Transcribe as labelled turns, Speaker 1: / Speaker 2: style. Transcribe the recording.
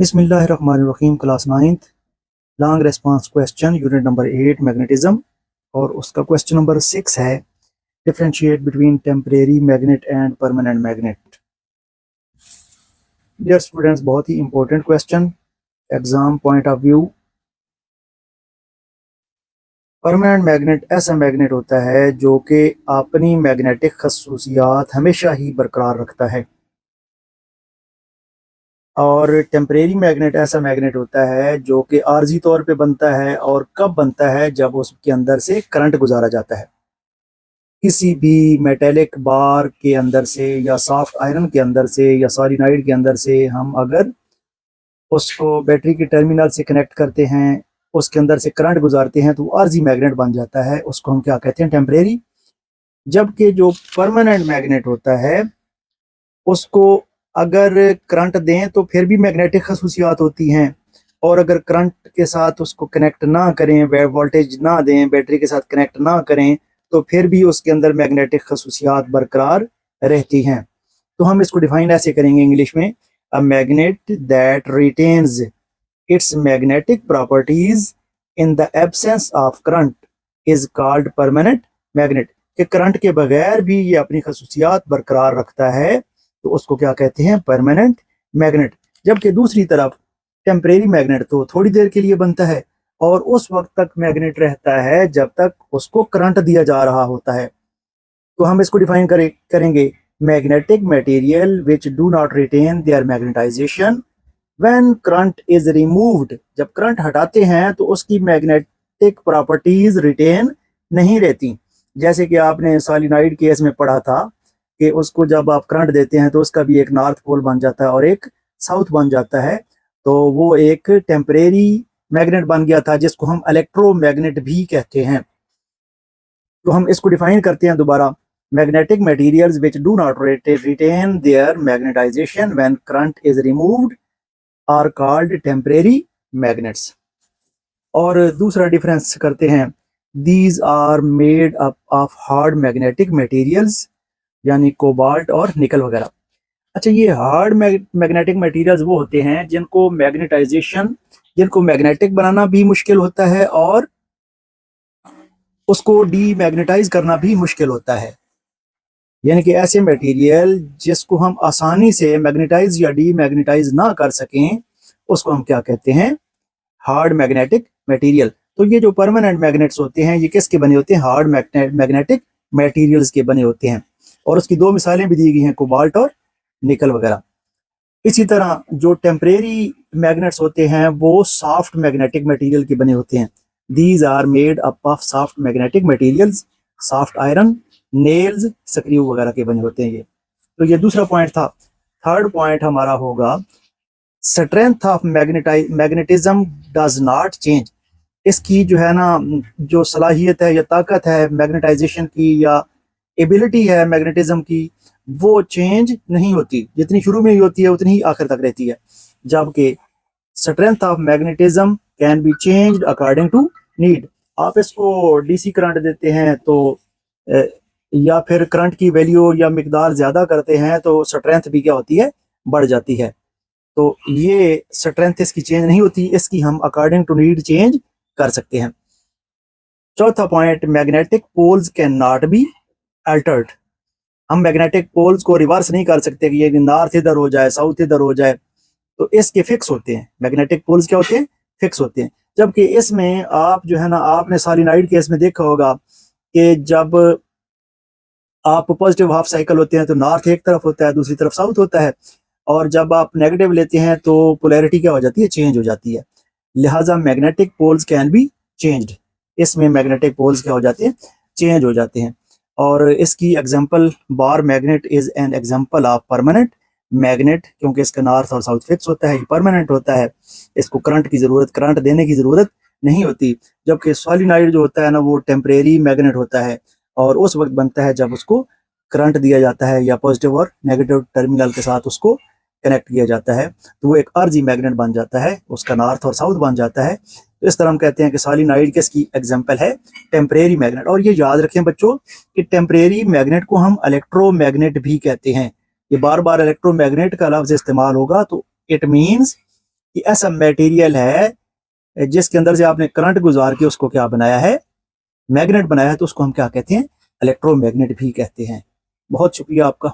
Speaker 1: बिस्मिल्लाहिर्रहमानिर्रहीम। Class 9th long response question unit number 8 magnetism, और उसका क्वेश्चन नंबर 6 है differentiate between temporary magnet and permanent magnet. Dear students, बहुत ही important question exam point of view. Permanent magnet ऐसा magnet होता है जो कि अपनी मैग्नेटिक खसूसियात हमेशा ही बरकरार रखता है, और टेम्परेरी मैग्नेट ऐसा मैग्नेट होता है जो कि आर्जी तौर पे बनता है, और कब बनता है जब उसके अंदर से करंट गुजारा जाता है। किसी भी मेटेलिक बार के अंदर से या सॉफ्ट आयरन के अंदर से या सॉलिनॉइड के अंदर से हम अगर उसको बैटरी के टर्मिनल से कनेक्ट करते हैं, उसके अंदर से करंट गुजारते हैं, तो आर्जी मैग्नेट बन जाता है। उसको हम क्या कहते हैं? टेम्परेरी। जबकि जो परमानेंट मैग्नेट होता है उसको अगर करंट दें तो फिर भी मैग्नेटिक खसूसियात होती हैं, और अगर करंट के साथ उसको कनेक्ट ना करें, वोल्टेज ना दें, बैटरी के साथ कनेक्ट ना करें, तो फिर भी उसके अंदर मैग्नेटिक खसूसियात बरकरार रहती हैं। तो हम इसको डिफाइन ऐसे करेंगे इंग्लिश में, a magnet that retains it's magnetic properties in the absence of current is called permanent magnet. कि करंट के बगैर भी ये अपनी खसूसियात बरकरार रखता है, तो उसको क्या कहते हैं? Permanent magnet. जबकि दूसरी तरफ टेम्परेरी मैग्नेट तो थोड़ी देर के लिए बनता है, और उस वक्त तक मैग्नेट रहता है जब तक उसको करंट दिया जा रहा होता है। तो हम इसको डिफाइन करेंगे, magnetic material which do not retain their magnetization when current is removed. जब करंट हटाते हैं तो उसकी मैग्नेटिक प्रॉपर्टीज रिटेन नहीं रहती। जैसे कि आपने सॉलिनॉइड केस में पढ़ा था कि उसको जब आप करंट देते हैं तो उसका भी एक नॉर्थ पोल बन जाता है और एक साउथ बन जाता है। तो वो एक टेम्परेरी मैग्नेट बन गया था, जिसको हम इलेक्ट्रोमैग्नेट भी कहते हैं। तो हम इसको डिफाइन करते हैं दोबारा, magnetic materials which do not retain their magnetization when current is removed are called temporary magnets. और दूसरा डिफरेंस करते हैं, these are made up of hard magnetic materials, यानी कोबाल्ट और निकल वगैरह। अच्छा, ये हार्ड मैग्नेटिक मटेरियल्स वो होते हैं जिनको मैग्नेटिक बनाना भी मुश्किल होता है और उसको डीमैग्नेटाइज करना भी मुश्किल होता है। यानी कि ऐसे मटेरियल जिसको हम आसानी से मैग्नेटाइज या डीमैग्नेटाइज ना कर सकें, उसको हम क्या कहते हैं? Hard magnetic material. तो ये जो परमानेंट मैग्नेट्स होते हैं ये किसके बने होते हैं? हार्ड मैग्नेटिक मटेरियल्स के बने होते हैं। और उसकी दो मिसालें भी दी गई हैं, कोबाल्ट और निकल वगैरह। इसी तरह जो टेम्परेरी मैग्नेट्स होते हैं वो सॉफ्ट मैग्नेटिक मटेरियल के बने होते हैं। These are made up of soft magnetic materials, soft iron, nails, screw वगैरह के बने होते हैं ये। तो ये दूसरा पॉइंट था। थर्ड पॉइंट हमारा होगा, strength of magnetism does not change. इसकी जो है ना, जो सलाहियत है या ताकत है मैग्नेटाइजेशन की या एबिलिटी है मैग्नेटिज्म की, वो चेंज नहीं होती। जितनी शुरू में ही होती है उतनी ही आखिर तक रहती है। जबकि strength of magnetism can be changed according to need. आप इसको डीसी करंट देते हैं तो या फिर करंट की वैल्यू या मिकदार ज्यादा करते हैं तो स्ट्रेंथ भी क्या होती है? बढ़ जाती है। तो ये स्ट्रेंथ इसकी चेंज नहीं होती, इसकी हम अकॉर्डिंग टू नीड चेंज कर सकते हैं। चौथा point, magnetic poles can not be altered. हम मैग्नेटिक पोल्स को रिवर्स नहीं कर सकते कि ये नॉर्थ इधर हो जाए, साउथ इधर हो जाए। तो इसके फिक्स होते हैं। मैग्नेटिक पोल्स क्या होते हैं? फिक्स होते हैं। जबकि इसमें आप जो है ना, आपने सॉलिनॉइड केस में देखा होगा कि जब आप पॉजिटिव हाफ साइकिल होते हैं तो नॉर्थ एक तरफ होता है, दूसरी तरफ साउथ होता है। और जब आप नेगेटिव लेते हैं तो पोलैरिटी क्या हो जाती है? चेंज हो जाती है। लिहाजा magnetic poles can be changed. इसमें मैग्नेटिक पोल्स क्या हो जाते हैं? चेंज हो जाते हैं। और इसकी example, bar magnet is an example of permanent magnet, क्योंकि इसका नॉर्थ और साउथ फिक्स होता है, परमानेंट होता है। इसको करंट देने की जरूरत नहीं होती। जबकि सॉलिनॉइड जो होता है ना, वो टेम्परेरी मैग्नेट होता है, और उस वक्त बनता है जब उसको करंट दिया जाता है या पॉजिटिव और नेगेटिव टर्मिनल के साथ उसको कनेक्ट किया जाता है, तो वो एक आरजी मैग्नेट बन जाता है, उसका नॉर्थ और साउथ बन जाता है। तो इस तरह हम कहते हैं कि सॉलिनॉइड किसकी एग्जांपल है? Temporary magnet. और ये याद रखें बच्चों कि टेम्परेरी मैग्नेट को हम इलेक्ट्रोमैग्नेट भी कहते हैं। ये बार बार इलेक्ट्रोमैग्नेट का लफ्ज इस्तेमाल होगा तो इट मीन्स कि ऐसा मटेरियल है जिसके अंदर से आपने करंट गुजार के उसको क्या बनाया है, मैग्नेट बनाया है, तो उसको हम क्या कहते हैं, इलेक्ट्रोमैग्नेट भी कहते हैं। बहुत शुक्रिया आपका।